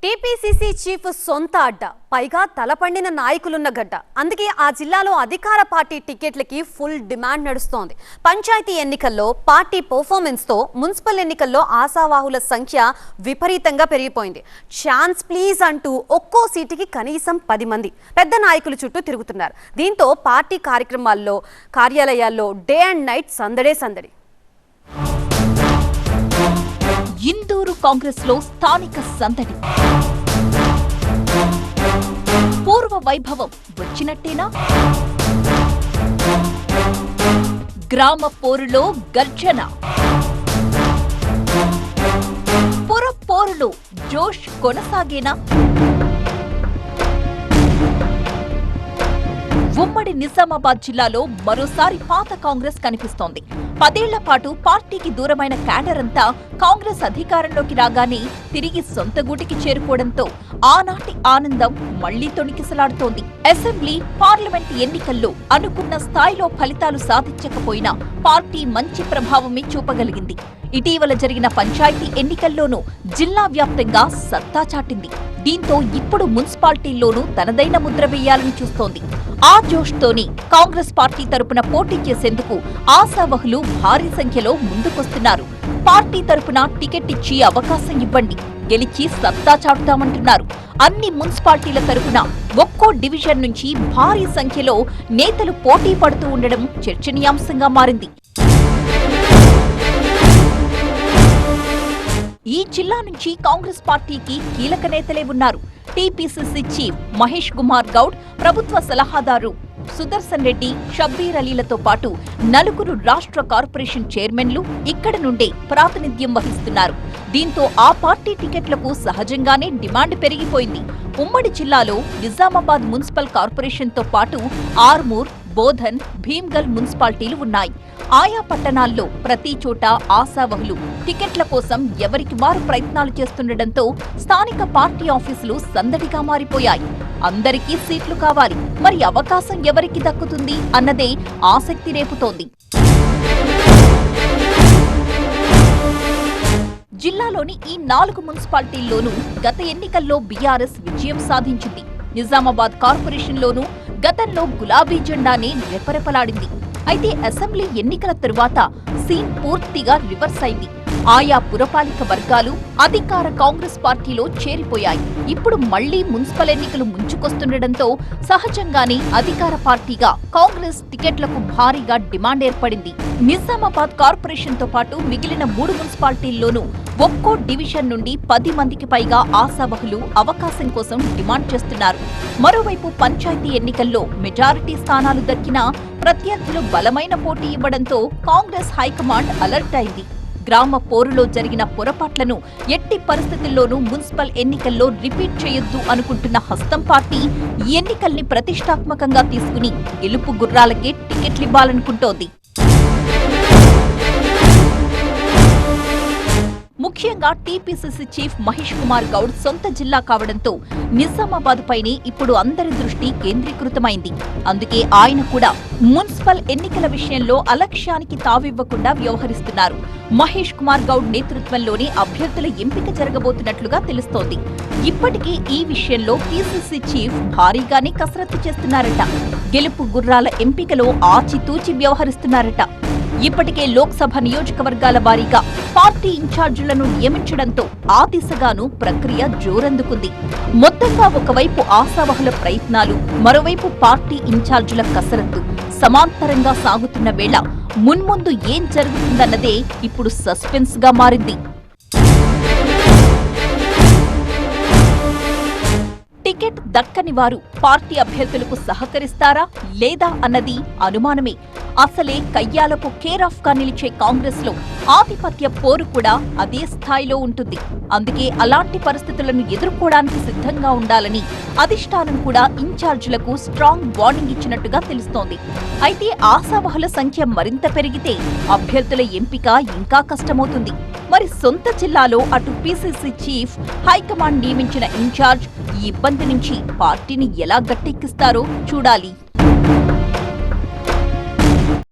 TPCC chief సొంత అడ్డ, పైగా తలపండిన నాయకులున్న గడ్డ. అందుకే ఆ జిల్లాలో అధికార పార్టీ టికెట్లకి ఫుల్ డిమాండ్ నడుస్తోంది. పంచాయతీ ఎన్నికల్లో పార్టీ పర్ఫార్మెన్స్ తో మున్సిపల్ ఎన్నికల్లో ఆశావాహుల సంఖ్య విపరీతంగా పెరిగిపోయింది. ఛాన్స్ ప్లీజ్ అంటూ ఒక్కో సీటుకి కనీసం 10 మంది పెద్ద నాయకులు చుట్టూ తిరుగుతున్నారు. దీంతో పార్టీ కార్యాలయాల్లో డే అండ్ నైట్ సందడే సందడి. ఇందూరు కాంగ్రెస్ లో స్థానిక సందడి. పూర్వ వైభవం వచ్చినట్టేనా? గ్రామ పోరులో గర్జన, పుర పోరులో జోష్ కొనసాగేనా? ఉమ్మడి నిజామాబాద్ జిల్లాలో మరోసారి పాత కాంగ్రెస్ కనిపిస్తోంది. 10 ఏళ్ల పాటు పార్టీకి దూరమైన క్యాడర్ అంతా కాంగ్రెస్ అధికారంలోకి రాగానే తిరిగి సొంత గూటికి చేరుకోవడంతో ఆనాటి ఆనందం మళ్లీ తొణికిసలాడుతోంది. అసెంబ్లీ, పార్లమెంట్ ఎన్నికల్లో అనుకున్న స్థాయిలో ఫలితాలు సాధించకపోయినా పార్టీ మంచి ప్రభావమే చూపగలిగింది. ఇటీవల జరిగిన పంచాయతీ ఎన్నికల్లోనూ జిల్లా వ్యాప్తంగా సత్తా చాటింది. దీంతో ఇప్పుడు మున్సిపాలిటీల్లోనూ తనదైన ముద్ర వేయాలని చూస్తోంది. ఆ జోష్తోనే కాంగ్రెస్ పార్టీ తరపున పోటీ చేసేందుకు ఆశావహులు భారీ సంఖ్యలో ముందుకొస్తున్నారు. పార్టీ తరపున టికెట్ ఇచ్చి అవకాశం ఇవ్వండి, గెలిచి సత్తా చాటుతామంటున్నారు. అన్ని మున్సిపాలిటీల తరపున ఒక్కో డివిజన్ నుంచి భారీ సంఖ్యలో నేతలు పోటీ పడుతూ ఉండడం చర్చనీయాంశంగా మారింది. ఈ జిల్లా నుంచి కాంగ్రెస్ పార్టీకి కీలక నేతలే ఉన్నారు. టీపీసీసీ చీఫ్ మహేష్ కుమార్ గౌడ్, ప్రభుత్వ సలహాదారు సుదర్శన్ రెడ్డి, షబ్బీర్ అలీలతో పాటు 4 రాష్ట్ర కార్పొరేషన్ చైర్మన్లు ఇక్కడ నుండే ప్రాతినిధ్యం వహిస్తున్నారు. దీంతో ఆ పార్టీ టికెట్లకు సహజంగానే డిమాండ్ పెరిగిపోయింది. ఉమ్మడి జిల్లాలో నిజామాబాద్ మున్సిపల్ కార్పొరేషన్తో పాటు ఆర్మూర్, బోధన్, భీమ్గల్ మున్సిపాలిటీలు ఉన్నాయి. ఆయా పట్టణాల్లో ప్రతి చోట ఆశావహులు టికెట్ల కోసం ఎవరికి వారు ప్రయత్నాలు చేస్తుండటంతో స్థానిక పార్టీ ఆఫీసులు సందడిగా మారిపోయాయి. అందరికీ సీట్లు కావాలి, మరి అవకాశం ఎవరికి దక్కుతుంది అన్నదే ఆసక్తి రేపుతోంది. జిల్లాలోని ఈ 4 మున్సిపాలిటీల్లోనూ గత ఎన్నికల్లో బీఆర్ఎస్ విజయం సాధించింది. నిజామాబాద్ కార్పొరేషన్లోనూ గతంలో గులాబీ జెండానే రెపరెపలాడింది. అయితే అసెంబ్లీ ఎన్నికల తరువాత సీన్ పూర్తిగా రివర్స్ అయింది. ఆయా పురపాలిక వర్గాలు అధికార కాంగ్రెస్ పార్టీలో చేరిపోయాయి. ఇప్పుడు మళ్లీ మున్సిపల్ ఎన్నికలు ముంచుకొస్తుండటంతో సహజంగానే అధికార పార్టీగా కాంగ్రెస్ టికెట్లకు భారీగా డిమాండ్ ఏర్పడింది. నిజామాబాద్ కార్పొరేషన్ తో పాటు మిగిలిన 3 మున్సిపాలిటీల్లోనూ ఒక్కో డివిజన్ నుండి 10 మందికి పైగా ఆశావహులు అవకాశం కోసం డిమాండ్ చేస్తున్నారు. మరోవైపు పంచాయతీ ఎన్నికల్లో మెజారిటీ స్థానాలు దక్కినా ప్రత్యర్థులు బలమైన పోటీ ఇవ్వడంతో కాంగ్రెస్ హైకమాండ్ అలర్ట్ అయింది. గ్రామ పోరులో జరిగిన పొరపాట్లను ఎట్టి పరిస్థితుల్లోనూ మున్సిపల్ ఎన్నికల్లో రిపీట్ చేయొద్దు అనుకుంటున్న హస్తం పార్టీ ఈ ఎన్నికల్ని ప్రతిష్టాత్మకంగా తీసుకుని గెలుపు గుర్రాలకే టికెట్లివ్వాలనుకుంటోంది. ముఖ్యంగా టీపీసీసీ చీఫ్ మహేష్ కుమార్ గౌడ్ సొంత జిల్లా కావడంతో నిజామాబాద్ పైనే ఇప్పుడు అందరి దృష్టి కేంద్రీకృతమైంది. అందుకే ఆయన కూడా మున్సిపల్ ఎన్నికల విషయంలో అలక్ష్యానికి తావివ్వకుండా వ్యవహరిస్తున్నారు. మహేష్ కుమార్ గౌడ్ నేతృత్వంలోనే అభ్యర్థుల ఎంపిక జరగబోతున్నట్లుగా తెలుస్తోంది. ఇప్పటికే ఈ విషయంలో పీసీసీ చీఫ్ భారీగానే కసరత్తు చేస్తున్నారట. గెలుపు గుర్రాల ఎంపికలో ఆచితూచి వ్యవహరిస్తున్నారట. ఇప్పటికే లోక్సభ నియోజకవర్గాల వారీగా పార్టీ ఇన్ఛార్జీలను నియమించడంతో ఆ దిశగాను ప్రక్రియ జోరందుకుంది. మొత్తంగా ఒకవైపు ఆశావహుల ప్రయత్నాలు, మరోవైపు పార్టీ ఇన్ఛార్జీల కసరత్తు సమాంతరంగా సాగుతున్న వేళ మున్ముందు ఏం జరుగుతుందన్నదే ఇప్పుడు సస్పెన్స్ గా మారింది. టికెట్ దక్కని వారు పార్టీ అభ్యర్థులకు సహకరిస్తారా లేదా అన్నది అనుమానమే. అసలే కయ్యాలకు కేర్ ఆఫ్ గా నిలిచే కాంగ్రెస్ లో ఆధిపత్య పోరు కూడా అదే స్థాయిలో ఉంటుంది. అందుకే అలాంటి పరిస్థితులను ఎదుర్కోవడానికి సిద్ధంగా ఉండాలని అధిష్టానం కూడా ఇన్ఛార్జీలకు స్ట్రాంగ్ వార్నింగ్ ఇచ్చినట్టుగా తెలుస్తోంది. అయితే ఆశావహుల సంఖ్య మరింత పెరిగితే అభ్యర్థుల ఎంపిక ఇంకా కష్టమవుతుంది. మరి సొంత జిల్లాలో అటు పీసీసీ చీఫ్, హైకమాండ్ నియమించిన ఇన్ఛార్జ్ ఈ ఇబ్బంది నుంచి పార్టీని ఎలా గట్టెక్కిస్తారో చూడాలి.